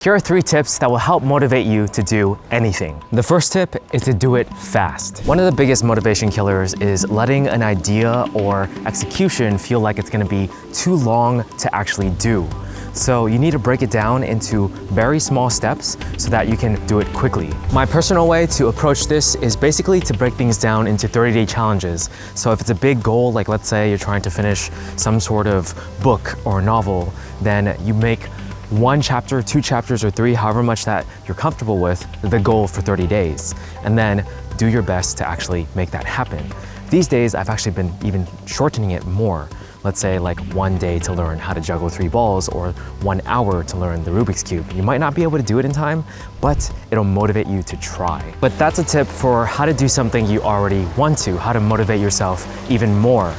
Here are 3 tips that will help motivate you to do anything. The first tip is to do it fast. One of the biggest motivation killers is letting an idea or execution feel like it's gonna be too long to actually do. So you need to break it down into very small steps so that you can do it quickly. My personal way to approach this is basically to break things down into 30-day challenges. So if it's a big goal, like let's say you're trying to finish some sort of book or novel, then you make 1 chapter, 2 chapters, or 3, however much that you're comfortable with, the goal for 30 days. And then do your best to actually make that happen. These days, I've actually been even shortening it more. Let's say like 1 day to learn how to juggle 3 balls or 1 hour to learn the Rubik's Cube. You might not be able to do it in time, but it'll motivate you to try. But that's a tip for how to do something you already want to, how to motivate yourself even more.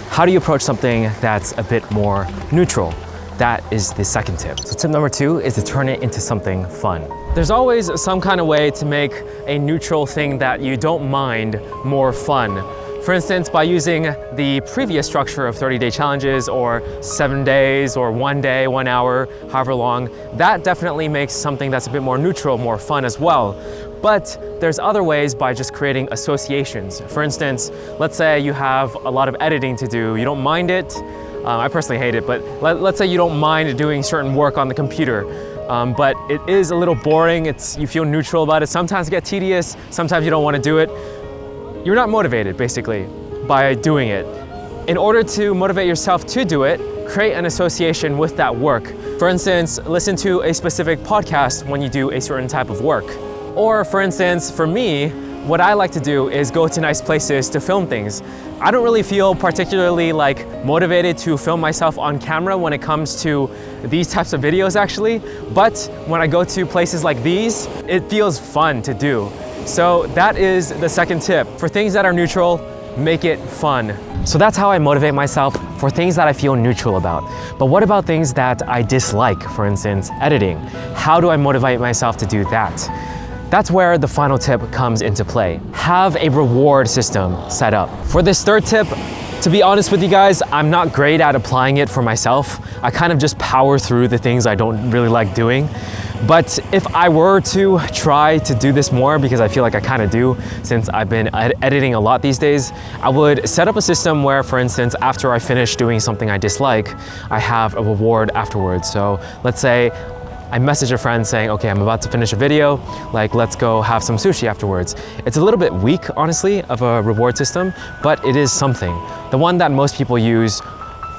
How do you approach something that's a bit more neutral? That is the second tip. So tip number 2 is to turn it into something fun. There's always some kind of way to make a neutral thing that you don't mind more fun. For instance, by using the previous structure of 30-day challenges or 7 days or 1 day, 1 hour, however long, that definitely makes something that's a bit more neutral, more fun as well. But there's other ways by just creating associations. For instance, let's say you have a lot of editing to do, you don't mind it. I personally hate it, but let's say you don't mind doing certain work on the computer, but it is a little boring, you feel neutral about it. Sometimes it gets tedious, sometimes you don't want to do it. You're not motivated, basically, by doing it. In order to motivate yourself to do it, create an association with that work. For instance, listen to a specific podcast when you do a certain type of work. Or for instance, for me, what I like to do is go to nice places to film things. I don't really feel particularly motivated to film myself on camera when it comes to these types of videos actually, but when I go to places like these, it feels fun to do. So that is the second tip. For things that are neutral, make it fun. So that's how I motivate myself for things that I feel neutral about. But what about things that I dislike, for instance, editing? How do I motivate myself to do that? That's where the final tip comes into play. Have a reward system set up. For this third tip, to be honest with you guys, I'm not great at applying it for myself. I kind of just power through the things I don't really like doing. But if I were to try to do this more, because I feel like I kind of do since I've been editing a lot these days, I would set up a system where, for instance, after I finish doing something I dislike, I have a reward afterwards. So let's say I message a friend saying, okay, I'm about to finish a video, let's go have some sushi afterwards. It's a little bit weak, honestly, of a reward system, but it is something. The one that most people use,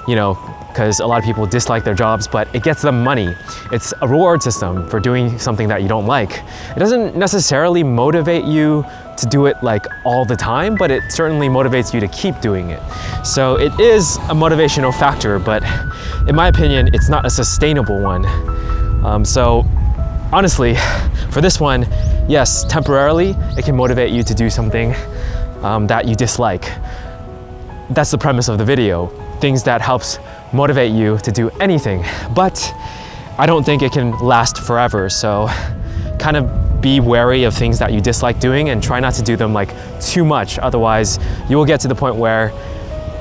because a lot of people dislike their jobs, but it gets them money. It's a reward system for doing something that you don't like. It doesn't necessarily motivate you to do it all the time, but it certainly motivates you to keep doing it. So it is a motivational factor, but in my opinion, it's not a sustainable one. So honestly, for this one, yes, temporarily, it can motivate you to do something that you dislike. That's the premise of the video. Things that helps motivate you to do anything, but I don't think it can last forever. So kind of be wary of things that you dislike doing and try not to do them too much. Otherwise, you will get to the point where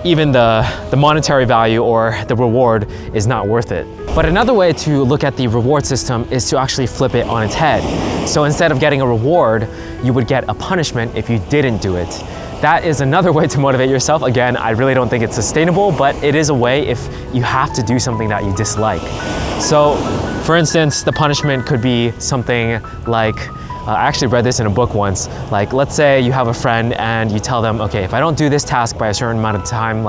even the monetary value or the reward is not worth it. But another way to look at the reward system is to actually flip it on its head. So instead of getting a reward, you would get a punishment if you didn't do it. That is another way to motivate yourself. Again, I really don't think it's sustainable, but it is a way if you have to do something that you dislike. So for instance, the punishment could be something like, I actually read this in a book once, let's say you have a friend and you tell them, okay, if I don't do this task by a certain amount of time,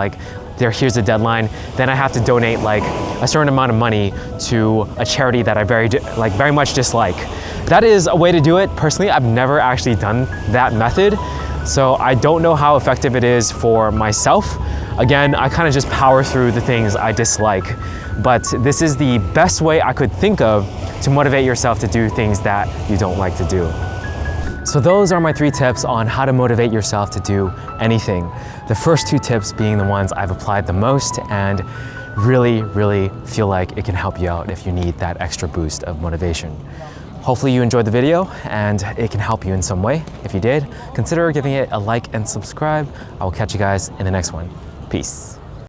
here's the deadline, then I have to donate a certain amount of money to a charity that I very much dislike. That is a way to do it. Personally, I've never actually done that method, so I don't know how effective it is for myself. Again, I kind of just power through the things I dislike, but this is the best way I could think of to motivate yourself to do things that you don't like to do. So those are my 3 tips on how to motivate yourself to do anything. The first 2 tips being the ones I've applied the most and really, really feel like it can help you out if you need that extra boost of motivation. Hopefully you enjoyed the video and it can help you in some way. If you did, consider giving it a like and subscribe. I will catch you guys in the next one. Peace.